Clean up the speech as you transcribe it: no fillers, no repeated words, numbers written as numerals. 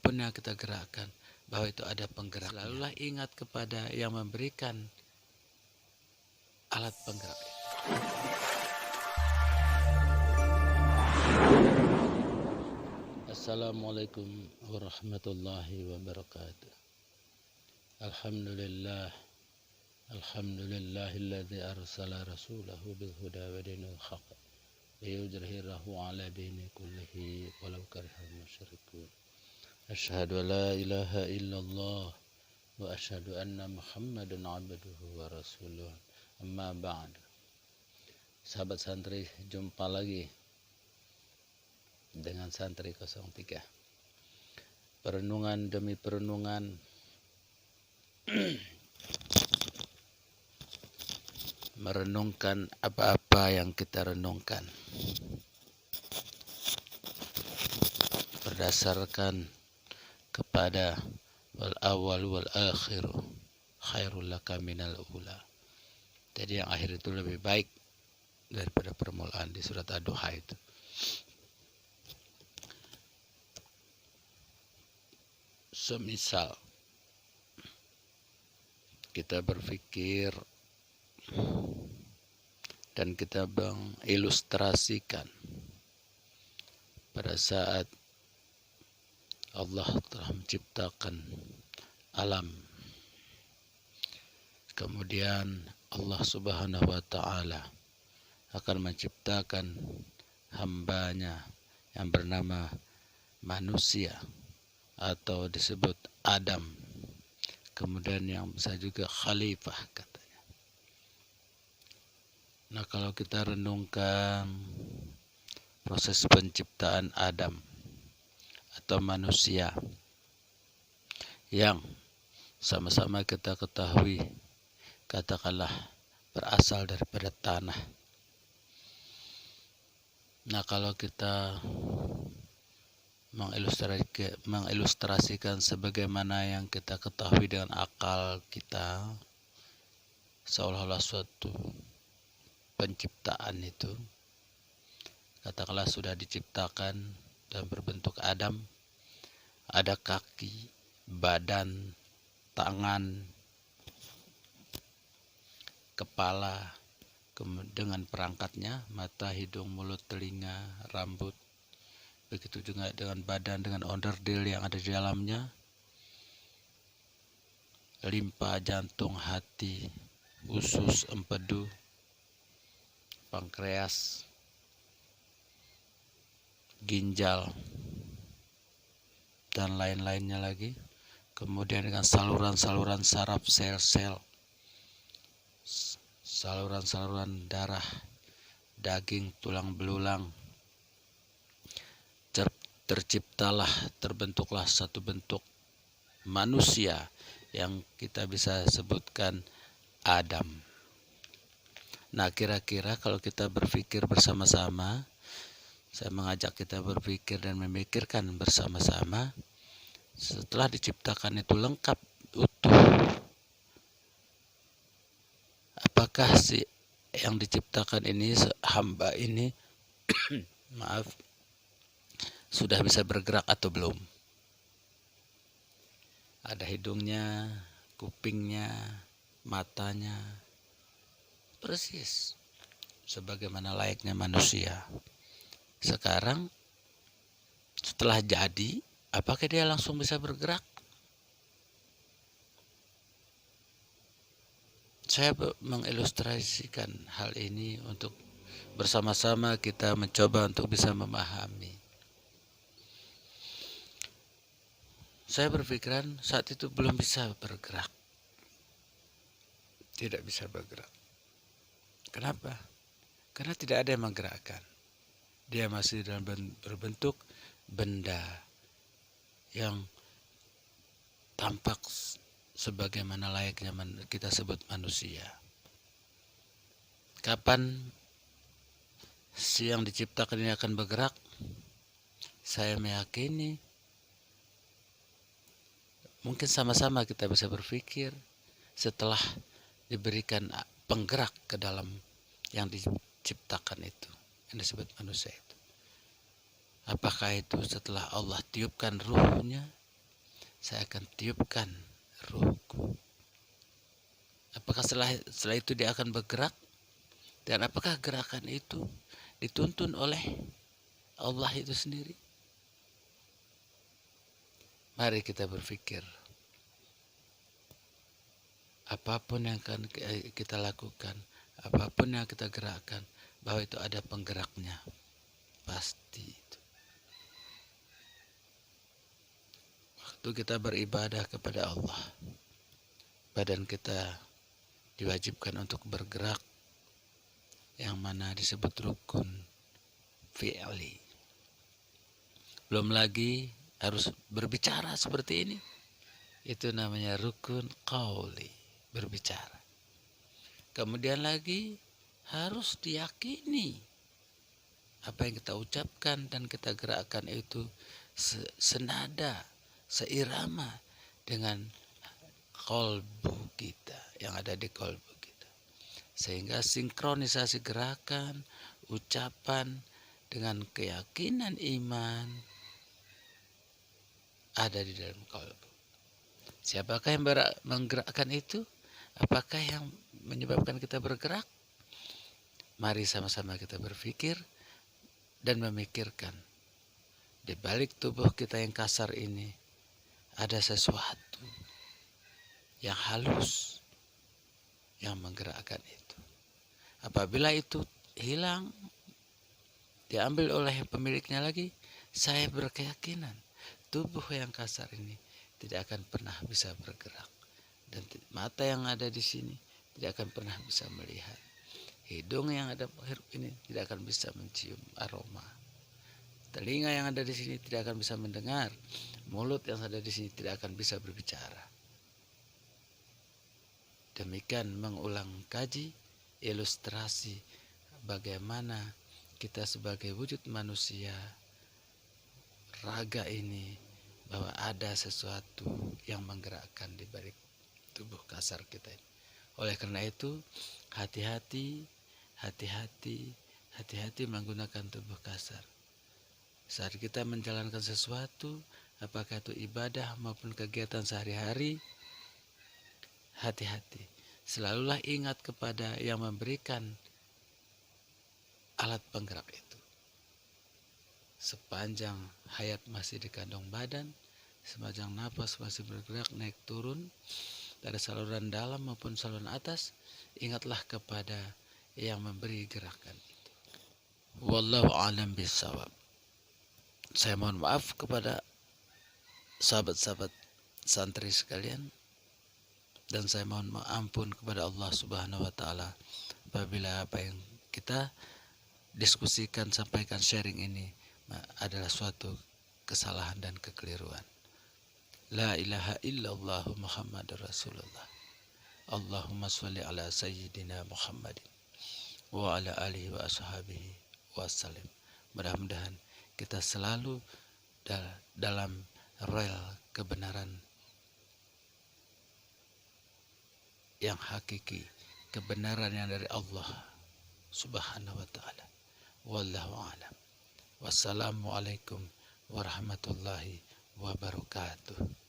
apapun yang kita gerakkan, bahwa itu ada penggerak. Selalulah ingat kepada yang memberikan alat penggerak. Assalamualaikum warahmatullahi wabarakatuh. Alhamdulillah, alhamdulillahilladzi arsala rasulahu bil huda wa dinil haq liyudhhirahu ala dini kullihi walau karihal musyrikun. Asyhadu an la ilaha illallah wa asyhadu anna Muhammadan abduhu wa rasuluh. Amma ba'd. Sahabat santri, jumpa lagi dengan santri 03. Perenungan demi perenungan merenungkan apa-apa yang kita renungkan berdasarkan kepada wal awal wal akhir khairul laka minal ula. Jadi yang akhir itu lebih baik daripada permulaan di surat Ad-Duha itu. Semisal kita berpikir dan kita mengilustrasikan pada saat Allah telah menciptakan alam, kemudian Allah Subhanahu wa ta'ala akan menciptakan hambanya yang bernama manusia atau disebut Adam, kemudian yang bisa juga khalifah katanya. Nah, kalau kita renungkan proses penciptaan Adam atau manusia yang sama-sama kita ketahui katakanlah berasal daripada tanah. Nah, kalau kita mengilustrasikan sebagaimana yang kita ketahui dengan akal kita, seolah-olah suatu penciptaan itu katakanlah sudah diciptakan dan berbentuk Adam, ada kaki, badan, tangan, kepala, dengan perangkatnya, mata, hidung, mulut, telinga, rambut. Begitu juga dengan badan, dengan onderdil yang ada di dalamnya, limpa, jantung, hati, usus, empedu, pankreas, ginjal, dan lain-lainnya lagi. Kemudian dengan saluran-saluran saraf, sel-sel, saluran-saluran darah, daging, tulang belulang, terciptalah, terbentuklah satu bentuk manusia yang kita bisa sebutkan Adam. Nah, kira-kira kalau kita berpikir bersama-sama, saya mengajak kita berpikir dan memikirkan bersama-sama, setelah diciptakan itu lengkap, utuh, apakah si yang diciptakan ini, hamba ini, maaf, sudah bisa bergerak atau belum? Ada hidungnya, kupingnya, matanya, persis sebagaimana layaknya manusia. Sekarang setelah jadi, apakah dia langsung bisa bergerak? Saya mengilustrasikan hal ini untuk bersama-sama kita mencoba untuk bisa memahami. Saya berpikiran saat itu belum bisa bergerak. Tidak bisa bergerak. Kenapa? Karena tidak ada yang menggerakkan. Dia masih dalam berbentuk benda yang tampak sebagaimana layaknya kita sebut manusia. Kapan si yang diciptakan ini akan bergerak? Saya meyakini mungkin sama-sama kita bisa berpikir setelah diberikan penggerak ke dalam yang diciptakan itu, yang disebut manusia itu. Apakah itu setelah Allah tiupkan ruhnya saya akan tiupkan ruhku. Apakah setelah itu dia akan bergerak? Dan apakah gerakan itu dituntun oleh Allah itu sendiri? Mari kita berpikir, apapun yang akan kita lakukan, apapun yang kita gerakkan, bahwa itu ada penggeraknya. Pasti itu. Waktu kita beribadah kepada Allah, badan kita diwajibkan untuk bergerak, yang mana disebut rukun fi'li. Belum lagi harus berbicara seperti ini, itu namanya rukun qauli, berbicara. Kemudian lagi harus diyakini apa yang kita ucapkan dan kita gerakkan itu senada, seirama dengan qalbu kita, yang ada di qalbu kita. Sehingga sinkronisasi gerakan, ucapan dengan keyakinan iman ada di dalam qalbu. Siapakah yang menggerakkan itu? Apakah yang menyebabkan kita bergerak? Mari sama-sama kita berpikir dan memikirkan, di balik tubuh kita yang kasar ini ada sesuatu yang halus yang menggerakkan itu. Apabila itu hilang, diambil oleh pemiliknya lagi, saya berkeyakinan tubuh yang kasar ini tidak akan pernah bisa bergerak, dan mata yang ada di sini tidak akan pernah bisa melihat. Hidung yang ada ini tidak akan bisa mencium aroma. Telinga yang ada di sini tidak akan bisa mendengar. Mulut yang ada di sini tidak akan bisa berbicara. Demikian mengulang kaji ilustrasi bagaimana kita sebagai wujud manusia, raga ini, bahwa ada sesuatu yang menggerakkan di balik tubuh kasar kita ini. Oleh karena itu, hati-hati menggunakan tubuh kasar. Saat kita menjalankan sesuatu, apakah itu ibadah maupun kegiatan sehari-hari, hati-hati. Selalulah ingat kepada yang memberikan alat penggerak itu. Sepanjang hayat masih di kandung badan, sepanjang napas masih bergerak naik turun, dari saluran dalam maupun saluran atas, ingatlah kepada yang memberi gerakan itu. Wallahu a'lam bishawab. Saya mohon maaf kepada sahabat-sahabat santri sekalian, dan saya mohon ampun kepada Allah Subhanahu wa taala apabila apa yang kita diskusikan, sampaikan, sharing ini adalah suatu kesalahan dan kekeliruan. La ilaha illallah Muhammadur Rasulullah. Allahumma sholli ala sayyidina Muhammadin wa ala alihi wa ashabihi wasallim. Mudah-mudahan kita selalu dalam rel kebenaran yang hakiki, kebenaran yang dari Allah Subhanahu wa taala. Wallahu a'lam. Wassalamualaikum warahmatullahi wabarakatuh.